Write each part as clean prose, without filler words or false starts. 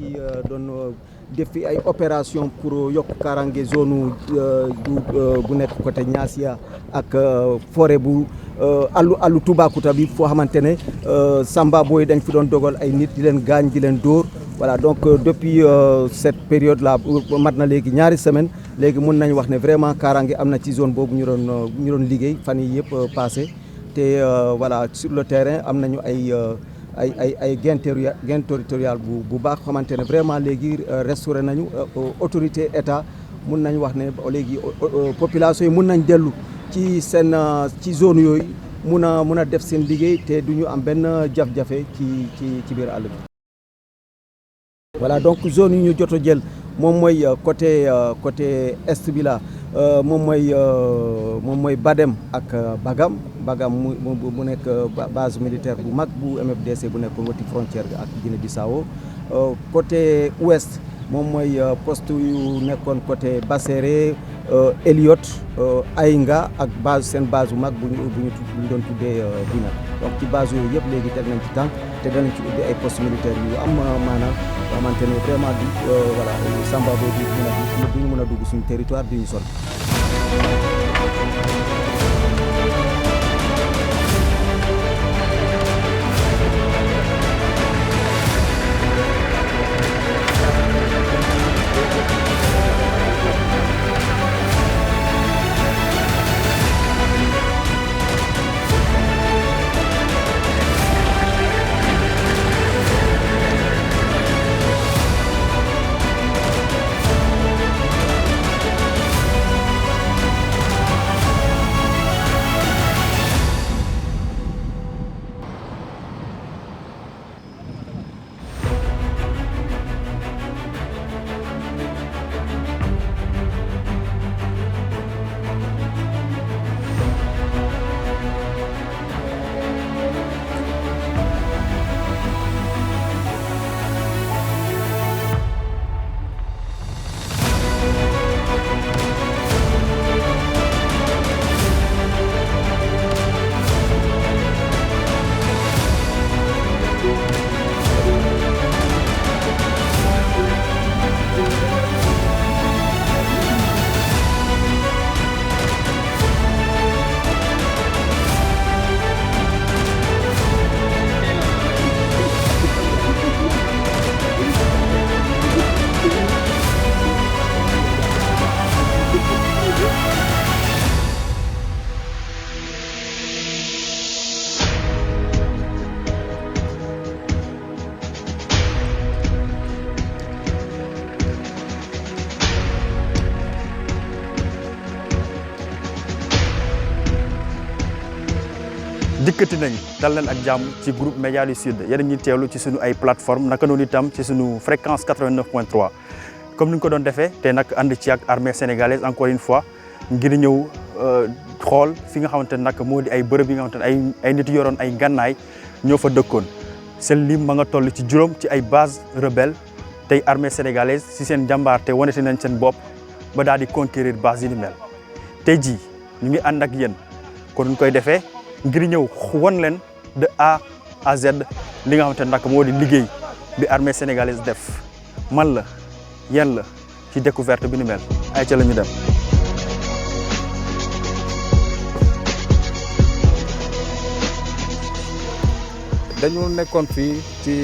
ngi doon def fi ay opération pour yokk kaaraange zone bu nekk côté Niassia ak forêt bu àllu Toubacouta bi foo xamante ne Samba booy dañ fi doon dogal ay nit di leen gaañ di leen dóor voilà donc depuis cette période là mat na léegi ñaari semaine léegi mun nañ wax ne vraiment kaaraange am na ci zone boobu ñu doon liggéey fan yi yëpp passé te voilà sur le terrain am nañu ay gain territorial bu baax xamante ne vraiment léegi restauré nañu autorité état mun nañ wax ne léegi population yi mun nañ dellu ci seen ci zone yooyu mun a def seen liggéey te du ñu am benn jafe-jafe ci biir àll bi. voilà donc zone yi ñu jot a jël moom mooy côté est bi la moom mooy Badem ak Bagam mu nekk base militaire bu mag bu MFDC bu nekkoon wati frontière bi ak Guinée-Bissau côté ouest moom mooy poste yu nekkoon côté Basséré Elliott Ainga ak seen base bu mag bu ñu doon tuddee Dina donc ci base yooyu yëpp léegi teg nañ ci tànk te danañ ci ubbi ay poste militaire yu am maanaam xamante ne vraiment du voilà Samba boobu duñu mën a dugg suñu territoire duñu sol. dikkati nañ dal leen ak jàmm ci groupe Média du Sud yéen ñi teewlu ci suñu ay plateforme naka noonu itam ci suñu fréquence 89.3 comme ni ñu ko doon defee te nag ànd ci ak armée sénégalaise encore une fois ngir ñëw xool fi nga xamante ne nag moo di ay bërëb yi nga xamante ne ay nit yoroon ay gànnaay ñoo fa dëkkoon seen lim ma nga toll ci juróom ci ay base rebelle tey armée sénégalaise si seen jàmbaarte wanete nañ seen bopp ba daal di conquérir base yi ni mel tey jii ñu ngi ànd ak yéen kon ñu koy defee ngir ñëw won leen de A à Z li nga xamante ne nag moo di liggéey bi armée sénégalaise def man la yéen la ci découverte bi ni mel ay ca la ñu dem. dañu nekkoon fii ci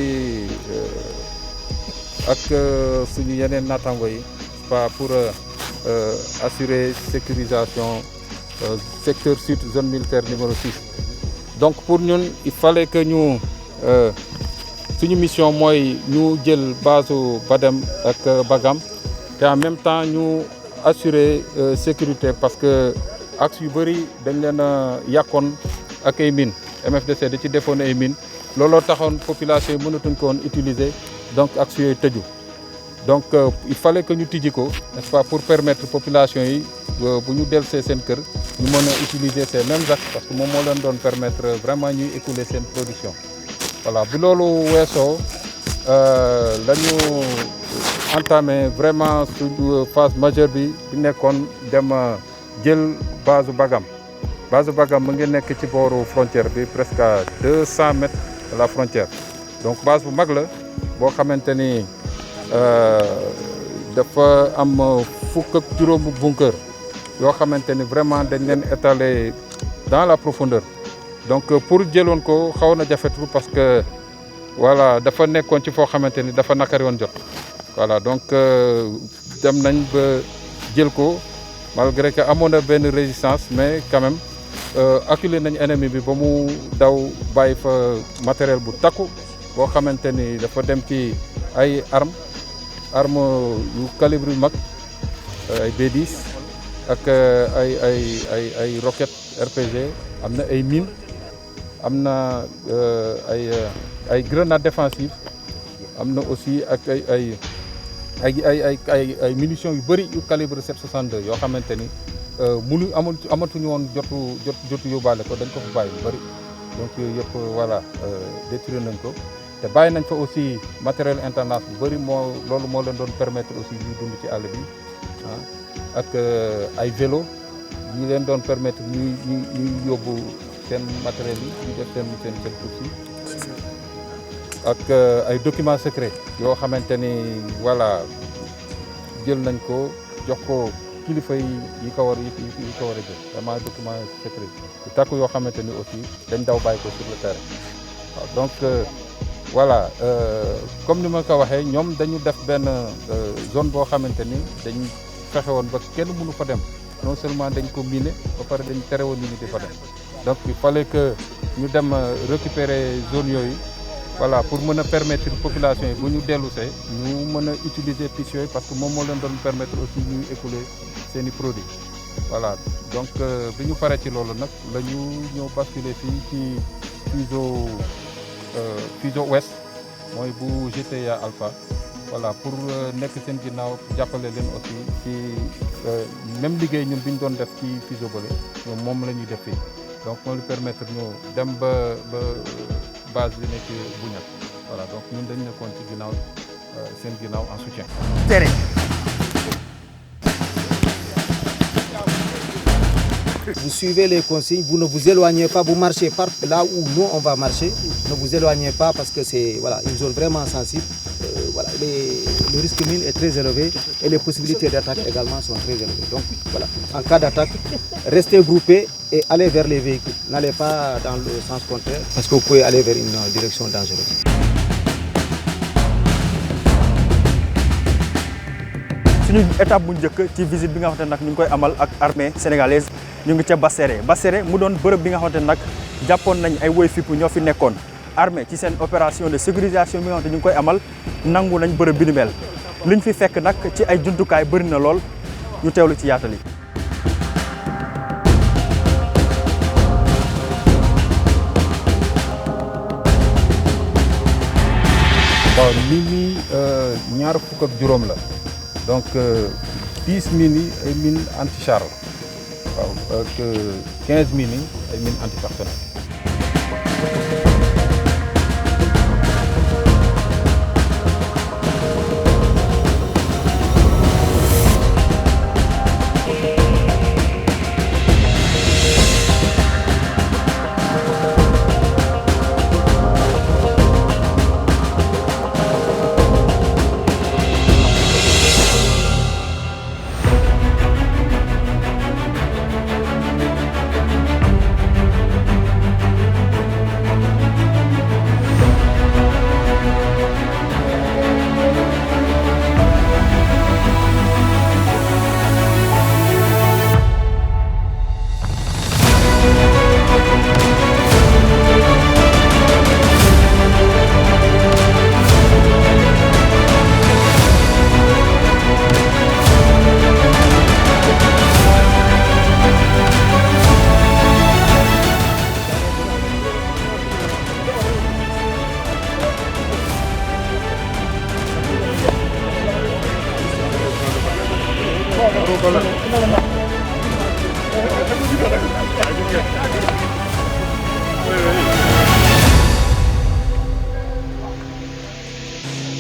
ak suñu yeneen naataango yi pas pour assurer sécurisation secteur sud zone militaire numéro 6. donc pour ñun il fallait que ñu suñu mission mooy ñu jël base Badem ak Bagam te en même temps ñu assurer sécurité parce que axe yu bëri dañ leen a yàqoon ak ay mines MFDC da ci defoon ay mines looloo taxoon population yi mënatuñ ko woon utiliser donc axe yooyu tëju donc il fallait que ñu tijji ko n'est-ce pas pour permettre population yi bu ñu dellusee seen kër ñu mën a utiliser ces mêmes axes parce que moom moo leen doon permettre vraiment ñuy écouler seen production. voilà bi loolu weesoo la ñu entamé vraiment suñu phase majeure bi nekkoon dem jël base Bagam. base Bagam mu ngi nekk ci booru frontière bi presque à 200 mètres de la frontière donc base bu mag la boo xamante ni dafa am fukk ak juróomu bunker yoo xamante ni vraiment dañ leen étaler dans la profondeur donc pour jëloon ko xaw na jafetul parce que voilà dafa nekkoon ci foo xamante ni dafa nakari woon jot voilà donc dem nañ ba jël ko malgré que amoon na benn résistance mais quand même acculé nañ ennemi bi ba mu daw bàyyi fa matériel bu takku boo xamante ni dafa dem ci ay arme yu calibre yu mag ay B10 ak ay roquettes RPG am na ay mines am na ay grenades défensives am na aussi ak ay munitions yu bëri yu calibre 762 yoo xamante ni amatuñu woon jotu yóbbaale ko dañ ko fa bàyyi lu bëri donc yooyu yëpp voilà détruire nañ ko te bàyyi nañ fa aussi matériel international bu bëri loolu moo leen doon permettre aussi ñuy dund ci àll bi ak ay vélo yi leen doon permettre ñuy yóbbu seen matériel yi ñu def seen course yi ak ay documents secrets yoo xamante ni voilà jël nañ ko jox ko kilifa yi ko war a jël vraiment documents secrets yu takku yoo xamante ni aussi dañ daw bàyyi ko sur le terrain waaw donc voilà comme ni ma ko waxee ñoom dañu def benn zone boo xamante ni dañ fexe woon ba kenn mënu fa dem non seulement dañ ko miné ba pare dañ tere woon nit ñi di fa dem donc il fallait que ñu dem récupérer zone yooyu voilà pour mën a permettre population yi bu ñu dellusee ñu mën a utiliser piste yooyu parce que moom moo leen doon permettre aussi ñuy écouler seen i produits voilà donc bi ñu paree ci loolu nag la ñu ñëw basculer fii ci Fuseau Ouest mooy bu GTA Alpha voilà pour nekk seen ginnaaw jàppale leen aussi ci même liggéey ñun bi ñu doon def ci Fuseau bële ñoom moom la ñuy def fii donc moo ñu permettre ñu dem ba base bi nekk Bougnac voilà donc ñun dañu nekkoon ci ginnaaw seen ginnaaw en soutien. Vous suivez les consignes, vous ne vous éloignez pas, vous marchez par là où nous on va marcher. Ne vous éloignez pas parce que c'est voilà, une zone vraiment sensible. Voilà, le risque mine est très élevé et les possibilités d'attaque également sont très élevées. Donc voilà, en cas d'attaque, restez groupés et allez vers les véhicules. N'allez pas dans le sens contraire parce que vous pouvez aller vers une direction dangereuse. suñu étape bu njëkk ci visite bi nga xamante ne nag ñu ngi koy amal ak armée sénégalaise ñu ngi ca Basséré mu doon bërëb bi nga xamante ne nag jàppoon nañ ay woy fipp ñoo fi nekkoon armée ci seen opération de sécurisation bi nga xamante ñu ngi koy amal nangu nañ bërëb bi ni mel liñ fi fekk nag ci ay jumtukaay bëri na lool ñu teewlu ci yaatal yi. waaw mini ñaar fukk ak juróom la. donc 10 mines ay mines anti-char waaw ak 15 mines ay mines antipersonnel.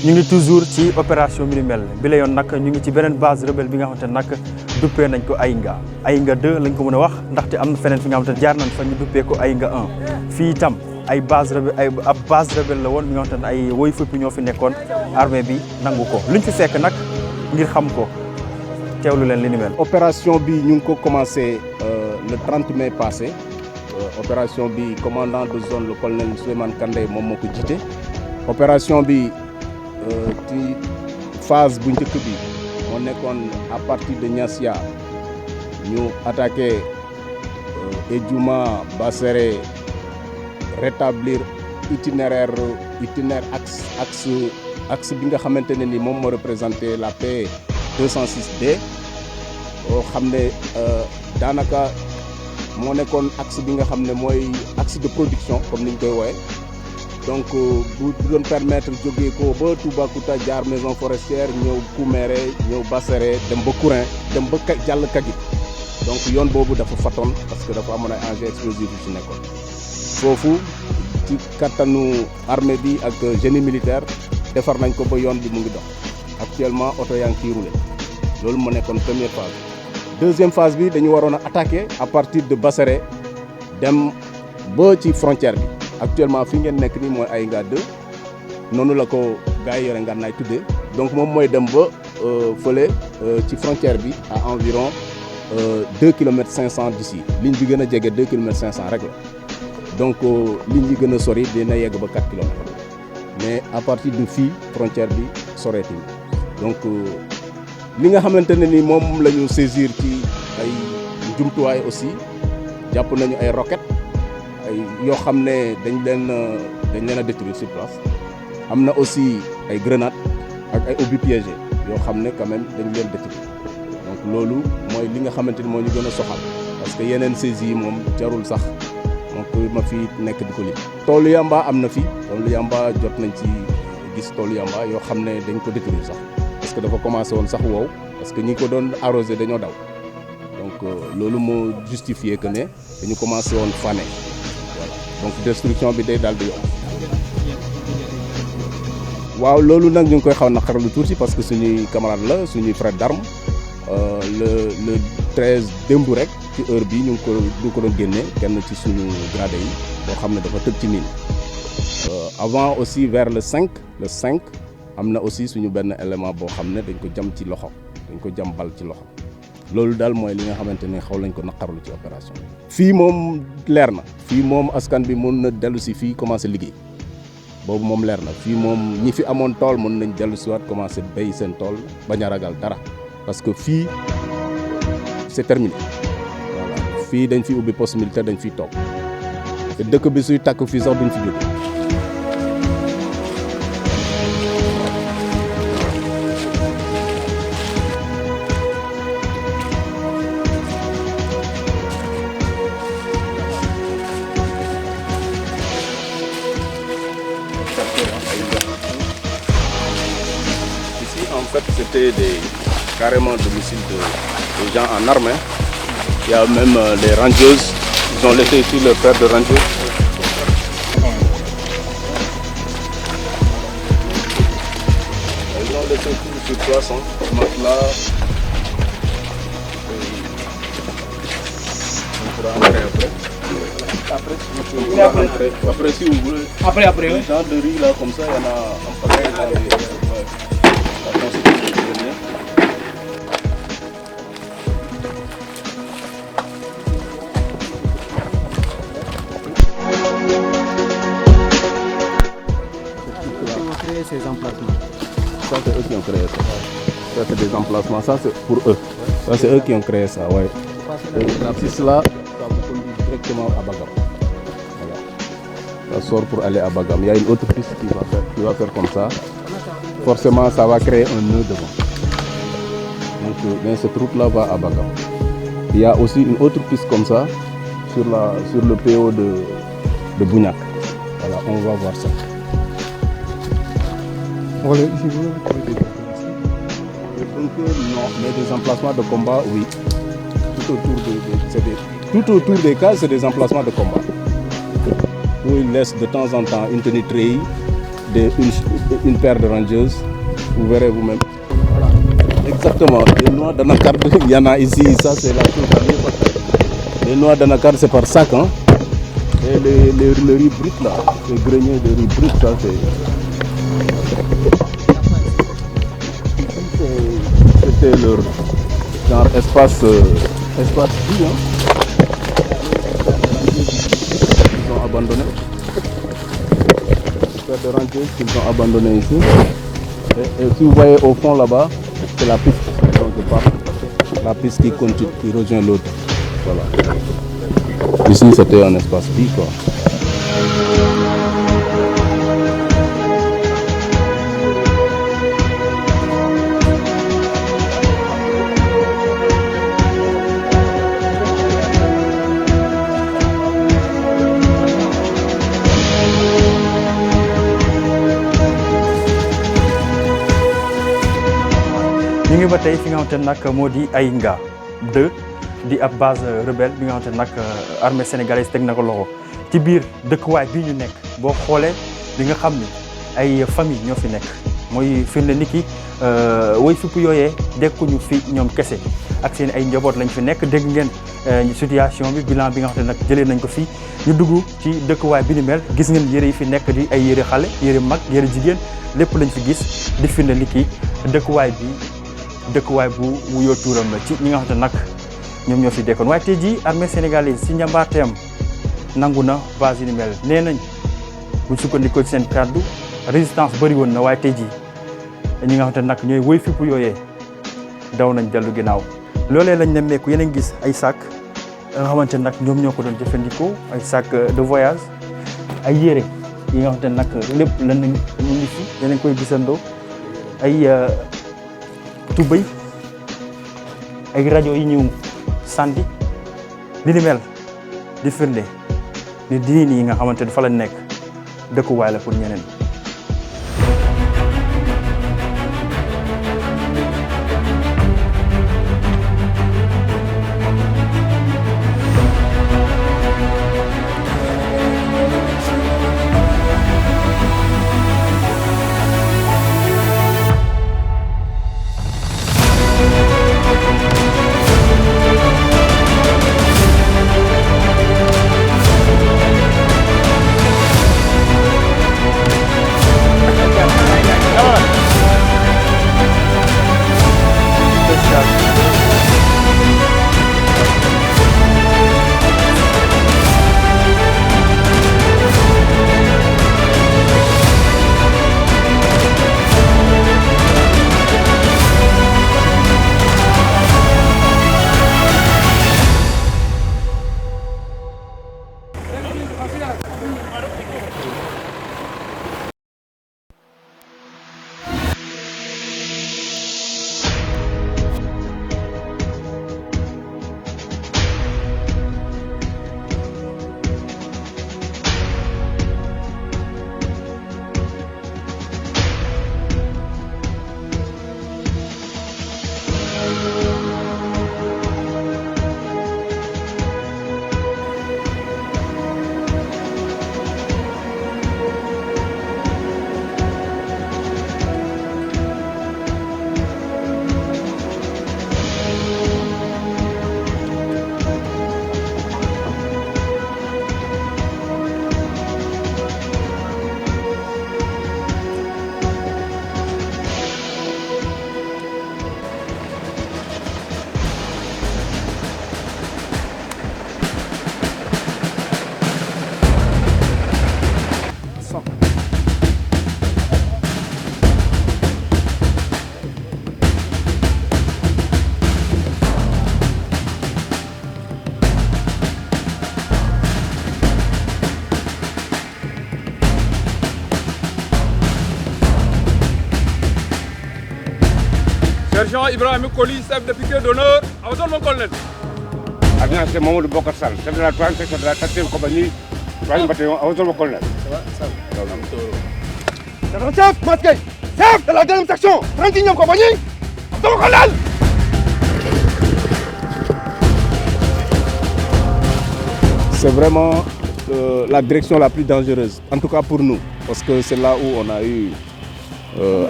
ñu ngi toujours ci opération bi ni mel bi la yoon nag ñu ngi ci beneen base rebelle bi nga xamante ne nag duppee nañ ko Ayinga 2 lañ ko mën a wax ndaxte am na feneen fi nga xamante ne jaar nañ fa ñu duppee ko Ayinga 1 fii itam ay base rebelle la woon mi nga xamante ne ay woy fëppi ñoo fi nekkoon armée bi nangu ko luñ fi fekk nag ngir xam ko teewlu leen li ni mel. opération bi ñu ngi ko commencé le 30 mai passé opération bi commandant de zone le colonel Souleymane Kandé moom moo ko jiite opération bi ci phase bu njëkk bi moo nekkoon à partir de Niassia ñu attaqué Ediouma Basséré rétablir itinéraire axe bi nga xamante ne ni moom moo représenté la paix 206D boo xam ne daanaka moo nekkoon axe bi nga xam ne mooy axe de production comme ni ñu koy wooye donc bu doon permettre jógee ko ba Toubacouta jaar maison forestière ñëw Kouméré ñëw Basséré dem ba Kourin dem ba jàll Kagit donc yoon boobu dafa fatoon parce que dafa amoon ay engins explosifs yu ci nekkoon foofu ci kattanu armée bi ak génie militaire defar nañ ko ba yoon bi mu ngi dox actuellement oto yaa ngi ciy roulé loolu moo nekkoon première phase. deuxième phase bi dañu waroon a attaquer à partir de Basséré dem ba ci frontière bi actuellement fi ngeen nekk nii mooy Aïnga 2 noonu la ko gars yi yore ngànnaay tuddee donc moom mooy dem ba fële ci frontière bi à environ 2 kilomètres 500 d'ici ligne bi gën a jege 2 kilomètres 500 rek la donc ligne yi gën a sori dina yegg ba 4 kilomètres mais à partir de fii frontière bi soreetuñ donc li nga xamante ne ni moom la ñu saisir ci ay jumtuwaay aussi jàpp nañu ay roquettes ay yoo xam ne dañ leen a détruire sur place am na aussi ay grenades ak ay obus piégés yoo xam ne quand même dañ leen détruire donc loolu mooy li nga xamante ni moo ñu gën a soxal parce que yeneen saisies yi moom jarul sax donc ma fi nekk di ko lim. toolu yamba am na fi toolu yamba jot nañ ci gis toolu yamba yoo xam ne dañ ko détruire sax parce que dafa commencé woon sax wow parce que ñi ko doon arrosé dañoo daw donc loolu moo justifié que ne dañu commencé woon fané voilà donc destruction bi day daal di yomb. waaw loolu nag ñu ngi koy xaw naqarlu tuuti parce que suñuy camarade la suñuy frère d'armes le 13 démb rek ci heure bi ñu ngi ko doon génne kenn ci suñu gradé yi boo xam ne dafa tëb ci mine avant aussi vers le 5 am na aussi suñu benn élément boo xam ne dañ ko jam ci loxo dañ ko jam bal ci loxo loolu daal mooy li nga xamante ne xaw lañ ko naqarlu ci opération bi. fii moom leer na fii moom askan bi mën na dellu si fii commencé liggéey boobu moom leer na fii moom ñi fi amoon tool mën nañ dellu si waat commencé béy seen tool bañ a ragal dara parce que fii c'est terminé voilà fii dañ fi ubbi poste militaire dañ fiy toog te dëkk bi suy tàkk fii sax duñ fi jóge. Ici, en fait, c'était carrément domicile des gens en armes. Il y a même les rangeuses. Ils ont laissé ici leur père de rangeuses. Ils ont laissé tout sur place, matelas. On pourra entrer après. Après, si vous voulez. Après, oui. Genre de riz là, comme ça, il y en a en paquet. La constitution du grenier. Qui ont créé ces emplacements? Ça, c'est eux qui ont créé ça. Ça, c'est des emplacements. Ça, c'est pour eux. Ça, c'est eux qui ont créé ça, ouais. La piste là, ça vous conduit directement à Bagam. Voilà. Ça sort pour aller à Bagam. Il y a une autre piste qui va faire comme ça. Forcément, ça va créer un nœud devant. Donc, cette route-là va à Bagam. Il y a aussi une autre piste comme ça sur le PO de Bougnac. Voilà, on va voir ça. Voilà, ici, vous avez des non, mais des emplacements de combat, oui. Tout autour des cases, c'est des emplacements de combat. Où ils laissent de temps en temps une tenue treillie, une paire de rangeuses. Vous verrez vous-même. Voilà. Exactement. Les noix d'anacarde, il y en a ici. Ça, c'est la chose à mieux. Les noix d'anacarde, c'est par sac. Hein. Et le riz brut là, le grenier de riz brut, ça c'est... C'était leur genre espace vie, hein. Ils ont abandonné. Faire de rentiers qu'ils ont abandonné ici. Et si vous voyez au fond là-bas, c'est la piste dont je parle. La piste qui continue, qui rejoint l'autre. Voilà. Ici c'était un espace vie quoi. ñu ngi ba tey fi nga xamante ne nag moo di Ayinga 2 di ab base rebelle bi nga xamante ne nag armée sénégalaise teg na ko loxo ci biir dëkkuwaay bii ñu nekk boo xoolee li nga xam ni ay famille ñoo fi nekk mooy firnde ni ki woy fipp yooyee dekkuñu fi ñoom kese ak seen ay njaboot lañ fi nekk dégg ngeen situation bi bilan bi nga xamante ne nag jëlee nañ ko fii ñu dugg ci dëkkuwaay bi ni mel gis ngeen yëre yi fi nekk di ay yëre xale yëre mag yëre jigéen lépp lañ fi gis di firnde ni ki dëkkuwaay bu wuyoo tuuram la ci ñi nga xamante nag ñoom ñoo fi dekkoon waaye tey jii armée sénégalaise si njàmbaarteem nangu na base yi ni mel nee nañ buñ sukkandikoo ci seen kàddu résistance bëri woon na waaye tey jii ñi nga xamante nag ñooy woy fipp yooyee daw nañ dellu ginnaaw loolee lañ nemmeeku yeneen gis ay sac nga xamante nag ñoom ñoo ko doon jëfandikoo ay sac de voyage ay yére yi nga xamante nag lépp lan nañ ñu ngi fi yeneen koy gisandoo ay tubéy ay rajo yi ñëw sandi li ni mel di firnde ni diini yi nga xamante ne fa la nekk dëkkuwaay la pour ñeneen. Sergent Ibrahim Koli, chef de piquet d'honneur. À votre nom, colonel. Avion, c'est Mamadou Bokar Sall, chef de la 3e section de la 4e compagnie, 3e bataillon. À votre nom, colonel. Chef, Matkei, chef de la 2e section, 31e compagnie, à votre nom, colonel. C'est vraiment la direction la plus dangereuse, en tout cas pour nous, parce que c'est là où on a eu...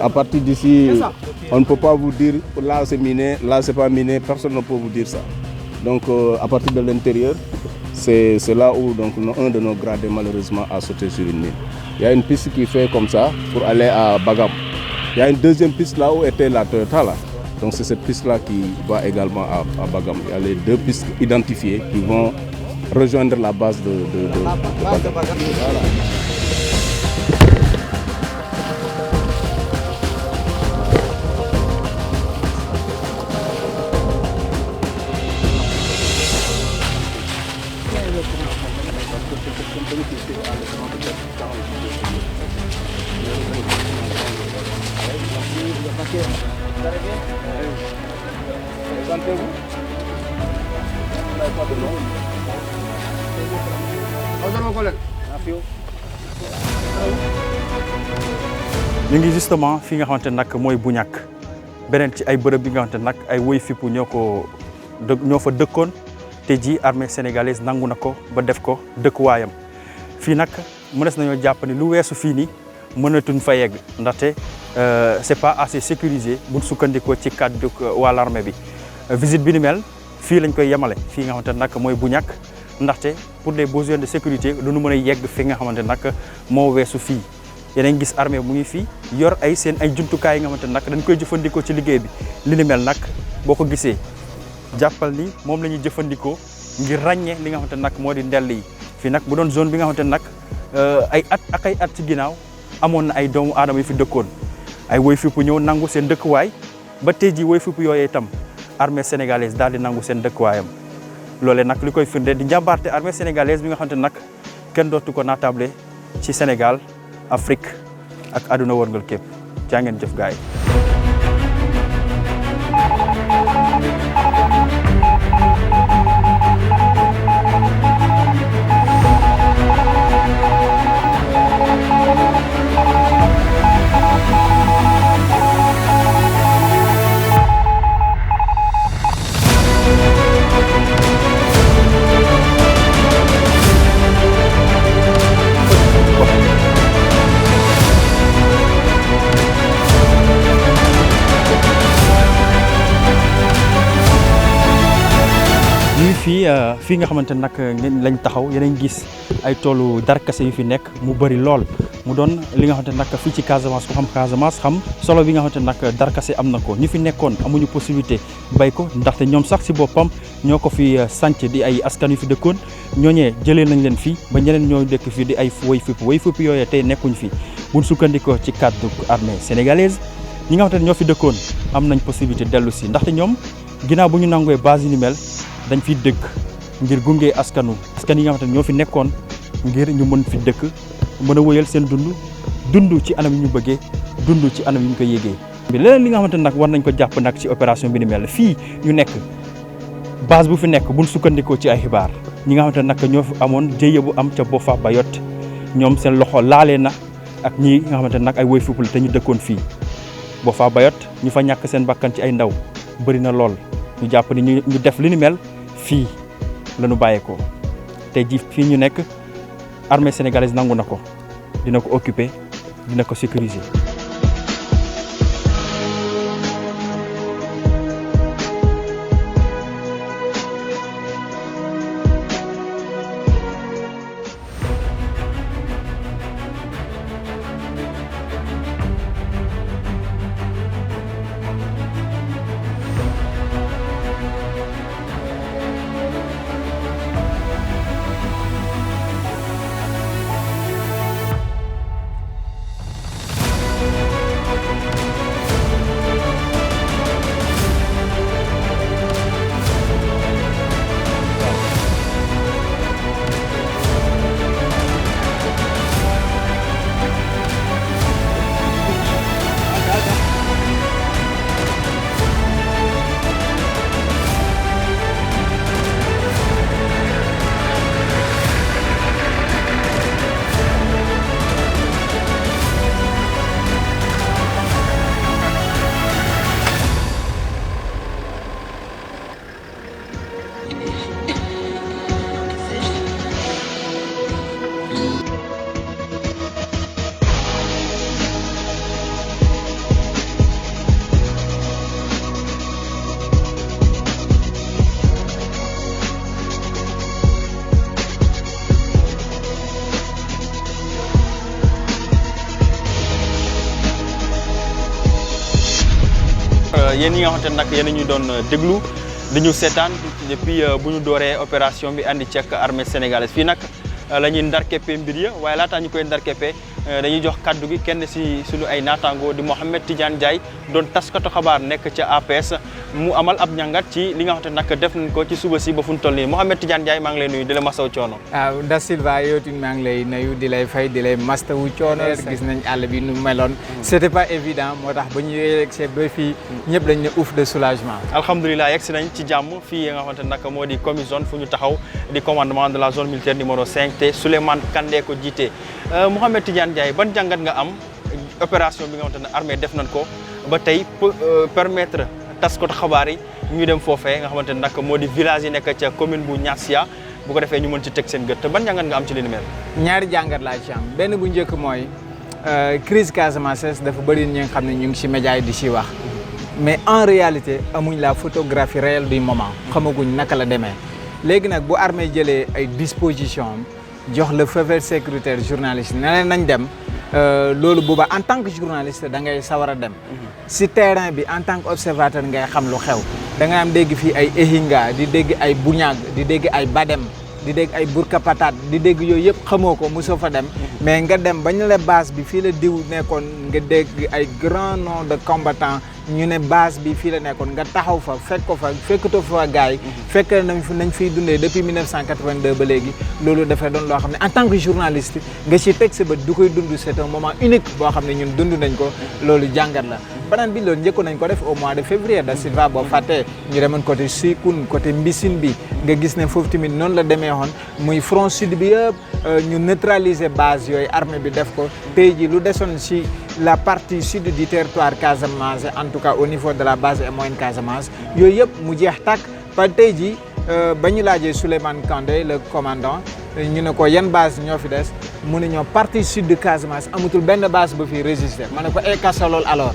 à partir d'ici, on ne peut pas vous dire là c'est miné, là c'est pas miné, personne ne peut vous dire ça. Donc à partir de l'intérieur, c'est là où donc un de nos gradés malheureusement a sauté sur une mine. Il y a une piste qui fait comme ça pour aller à Bagam. Il y a une deuxième piste là où était la Toyota là. Donc c'est cette piste là qui va également à Bagam. Il y a les deux pistes identifiées qui vont rejoindre la base de Bagam. Voilà. ñu ngi justement fi nga xamante ne nag mooy Buñak beneen ci ay bërëb bi nga xamante ne nag ay woy fippu ñoo fa dëkkoon te ji armée sénégalaise nangu na ko ba def ko dëkkuwaayam fii nag mënees nañoo jàpp ni lu weesu fii nii mënatuñ fa yegg ndaxte c'est pas assez sécurisé buñ sukkandikoo ci kàddu waa l'armée bi visite bi ni mel fii lañ koy yemale fii nga xamante ne nag mooy Buñak ndaxte pour des besoins de sécurité du ñu mën a yegg fi nga xamante ne nag moo weesu fii yeneen gis armée mu ngi fii yor ay seen ay jumtukaay yi nga xamante ne nag dañ koy jëfandikoo ci liggéey bi li ni mel nag boo ko gisee jàppal ni moom la ñuy jëfandikoo ngir ràññee li nga xamante ne nag moo di ndell yi fii nag bu doon zone bi nga xamante ne nag ay at ci ginnaaw amoon na ay doomu aadama yu fi dëkkoon ay woy fipp ñëw nangu seen dëkkuwaay ba tey jii woy fipp yooyu itam armée sénégalaise daal di nangu seen dëkkuwaayam loolee nag li koy firnde di njàmbaarte armée sénégalaise bi nga xamante ne nag kenn dootu ko naatable ci Sénégal Afrique ak àdduna wërngal képp jaa ngeen jëf gaay fii nga xamante ne nag lañ taxaw yeneen gis ay toolu darkase yu fi nekk mu bëri lool mu doon li nga xamante ne nag fii ci Casamance ku xam Casamance xam solo bi nga xamante ne nag darkase am na ko ñu fi nekkoon amuñu possibilité bay ko ndaxte ñoom sax si boppam ñoo ko fi sanc di ay askan yu fi dëkkoon ñooñee jëlee nañ leen fii ba ñeneen ñoo dëkk fii di ay woy fipp yooyee tey nekkuñ fi buñ sukkandikoo ci cadre armée sénégalaise ñi nga xamante ne ñoo fi dëkkoon am nañ possibilité dellu si ndaxte ñoom ginnaaw bu ñu nanguwee base yi ni mel dañ fi dëkk ngir gunge askan yi nga xamante ne ñoo fi nekkoon ngir ñu mën fi dëkk mën a wëyal seen dund ci anam yi ñu bëggee dund ci anam yi ñu ko yégee leneen li nga xamante ne nag war nañ ko jàpp nag ci opération bi ni mel fii ñu nekk base bu fi nekk buñ sukkandikoo ci ay xibaar ñi nga xamante ne nag ñoo fi amoon jéye bu am ca Boffa Bayotte ñoom seen loxo laalee na ak ñi nga xamante ne nag ay woy fipp la te ñu dëkkoon fii Boffa Bayotte ñu fa ñàkk seen bakkan ci ay ndaw bëri na lool ñu jàpp ni ñu def li ni mel fii la ñu bàyyeekoo tey jii fii ñu nekk armée sénégalaise nangu na ko dina ko occuper dina ko sécuriser. yéen ñi nga xamante ne nag yéen ñu doon déglu di ñu seetaan depuis bu ñu dooree opération bi andi ci ak armée sénégalaise fii nag la ñuy ndar keppee mbir ya waaye laataa ñu koy ndar keppee dañuy jox kaddu gi kenn si suñu ay naataango di Mouhamed Tidiane Ndiaye doon taskatu xabaar nekk ca APS mu amal ab ñàngat ci li nga xamante nag def nañ ko ci suba si ba fu ñu toll nii Mouhamed Tidiane Ndiaye maa ngi lay nuyu di la masawu coono. waaw Da Silva yow tamit maa ngi lay nuyu di lay fay di lay mastawu coono gis nañ àll bi nu meloon c'était pas évident moo tax ba ñu yegsee ba fii ñëpp dañ ne ouf de soulagement. alhamdulilah yegsi nañ ci jàmm fii nga xamante nag moo di commune zone fu ñu taxaw di commandement de la zone militaire numéro 5 te Souleymane Kandé ko jiite Mouhamed Tidiane Ndiaye ban jàngat nga am opération bi nga xamante ne armée def nañ ko ba tey permettre taskatu xabaar yi ñu dem foofee nga xamante ne nag moo di village yi nekk ca commune bu Niassia bu ko defee ñu mën ci teg seen gët ban jàngat nga am ci li ni mel. ñaari jàngat laa ci am benn bu njëkk mooy crise Casamance dafa bëri ñi nga xam ne ñu ngi ci média yi di ci wax mais en réalité amuñ la photographie réelle du moment xamaguñ naka la demee léegi nag bu armée jëlee ay dispositions jox le feu vert sécuritaire journaliste ne leen nañ dem loolu booba en tant que journaliste da ngay sawar a dem si terrain bi en tant que observateur ngay xam lu xew da ngay am dégg fii ay Ehinga di dégg ay Buñag di dégg ay Badem di dégg ay Burka Patat di dégg yooyu yëpp xamoo ko mosoo fa dem mais nga dem bañ la base bi fii la diw nekkoon nga dégg ay grand nom de combattants ñu ne base bi fii la nekkoon nga taxaw fa fekk ko fa fekkatoo fa gars yi fekk nañ fiy dundee depuis 1982 ba léegi loolu dafay doon loo xam ne en tant que journaliste nga ci teg sa bët du koy dund c'est un moment unique boo xam ne ñun dund nañ ko loolu jàngat la beneen bi loolu njëkkoon nañ ko def au mois de février Da Silva boo fàttee ñu demoon côté Sikun côté Mbissine bi nga gis ne foofu tamit noonu la demee woon muy front sud bi yëpp ñu neutraliser base yooyu armée bi def ko tey ji lu desoon ci la partie sud du territoire Casamance en tout cas au niveau de la base et moyenne Casamance yooyu yëpp mu jeex tàkk ba tey ji ba ñu laajee Souleymane Kandé le commandant ñu ne ko yan base ñoo fi des mu ne ñoo partie sud de Casamance amatul benn base ba fi résister ma ne ko Kassolol alors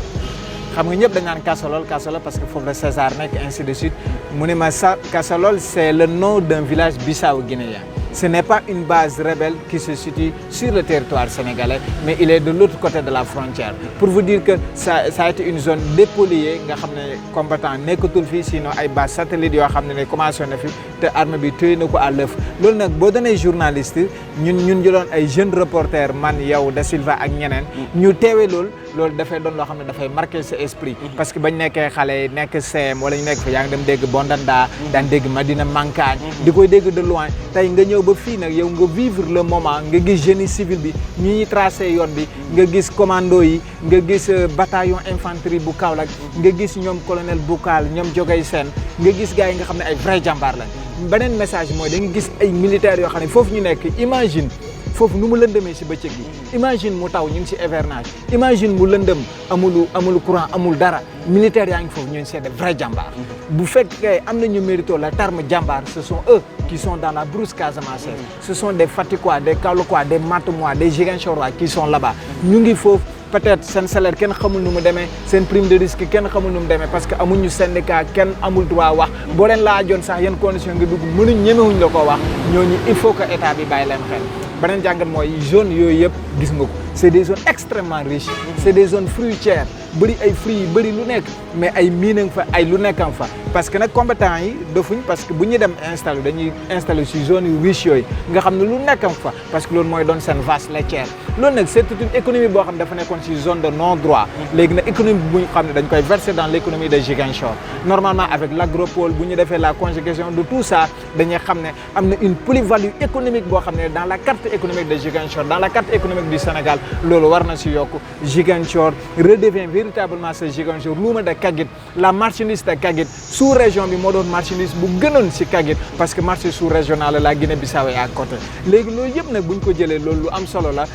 xam nga ñëpp dañ naan Kassolol parce que foofu la César nekk ainsi de suite mu ne ma Kassolol c'est le nom d'un village bissau-guinéen. Ce n'est pas une base rebelle qui se situe sur le territoire sénégalais, mais il est de l'autre côté de la frontière. Pour vous dire que ça a été une zone dépolluée, nga xam ne combattant nekkatul fii sinon ay base satellite yoo xam ne commencé na fi te armée bi téye na ko à l'œuf loolu nag boo doonee journaliste ñun jëloon ay jeunes reporters man yow Da Silva ak ñeneen ñu teewee loolu dafay doon loo xam ne dafay marquer sa esprit parce que bañ nekkee xale nekk CM wala ñu nekk fa yaa ngi dem dégg Bondanda daan dégg Madina Mankagne di koy dégg de loin tey nga ñëw ba fii nag yow nga vivre le moment nga gis génie civil bi ñuy tracé yoon bi nga gis commando yi nga gis bataillon infanterie bu Kaolack nga gis ñoom colonel Boucal ñoom Jogay Sène nga gis gars yi nga xam ne ay vrai jàmbaar lañ beneen message mooy da nga gis ay militaires yoo xam ne foofu ñu nekk imagine foofu nu mu lëndëmee si bëccëg gi imagine mu taw ñu ngi si hivernage imagine mu lëndëm amul courant amul dara militaires yaa ngi foofu ñu ngi c'est des vrais jàmbaar bu fekkee am nañu mérito la terme jàmbaar ce sont eux qui sont dans la brousse casamançaise ce sont des Faticois des Kaolackois des Matomois des Ziguinchorois qui sont là-bas ñu ngi foofu peut-être seen salaire kenn xamul nu mu demee seen prime de risque kenn xamul nu mu demee parce que amuñu syndicat kenn amul droit wax boo leen laajoon sax yan condition nga dugg mënuñ ñemewuñ la koo wax ñooñu il faut que état bi bàyyi leen xel beneen jàngat mooy zone yooyu yëpp gis nga ko c'est des zones extrêmement riches c'est des zones fruitières bëri ay fruits yi bëri lu nekk mais ay miin fa ay lu nekkam fa parce que nag combattants yi defuñ parce que bu ñu dem installé dañuy installé ci zone yu riche yooyu nga xam ne lu nekkam fa parce que loolu mooy doon seen vache laitière loolu nag c'est toute une économie boo xam ne dafa nekkoon ci zone de non droit léegi nag économie bu ñu xam ne dañ koy verser dans l'économie de Ziguinchor normalement avec l'agropole bu ñu defee la conjugaison de tout ça dañuy xam ne am na une plus-value économique boo xam ne dans la carte économique de Ziguinchor dans la carte économique du Sénégal loolu war na ci yokk Ziguinchor redevient véritablement ce Ziguinchor luuma de Kagit la marchandise de Kagit sous-région bi moo doon marchandise bu gënoon ci Kagit parce que marché sous-régional la Guinée-Bissau est à côté léegi loolu yëpp nag bu ñu ko jëlee loolu lu am solo la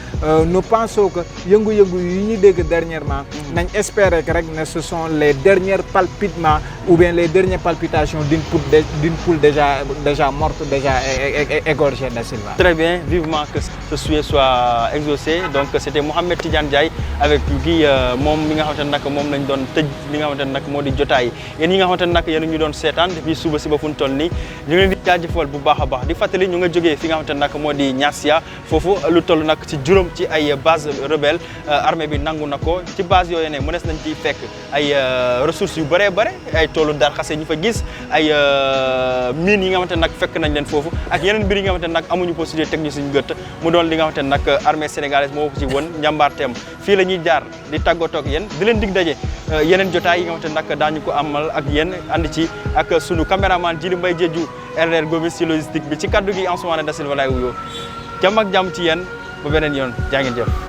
nous pensons que yëngu-yëngu yi ñu dégg dernièrement nañ espérer que rek ne ce sont les derniers palpitements ou bien les dernières palpitations d'une poule déjà morte déjà égorgée Da Silva. Très bien, vivement que ce souhait soit exaucé. Donc c'était Mouhamed Tidiane Ndiaye avec kii moom mi nga xamante ne nag moom lañ doon tëj li nga xamante ne nag moo di jotaay yéen ñi nga xamante ne nag yéen ñu doon seetaan depuis suba si ba fu ñu toll nii ñu ngi leen di jaajëfal bu baax a baax di fàttali ñu nga jógee fi nga xamante ne nag moo di Niassia foofu lu toll nag ci juróom ci ay base rebelle armée bi nangu na ko ci base yooyu ne mënees nañ ci fekk ay ressources yu bëree bëri ay toolu dar xase ñu fa gis ay mines yi nga xamante ne nag fekk nañ leen foofu ak yeneen mbir yi nga xamante ne nag amuñu possibilité technique suñu gët mu doon li nga xamante ne nag armée sénégalaise moo ko ci won njàmbaarteem fii la ñuy jaar di tàggatoo ak yéen di leen dig daje yeneen jotaay yi nga xamante ne nag daañu ko amal ak yéen ànd ci ak sunu caméraman Djili Mbaye Diédhiou RDR Gomis ci logistique bi ci kaddu gi Ansoumana Da Silva lay wuyoo jàmm ak jàmm ci yéen ba beneen yoon jaa ngeen jëf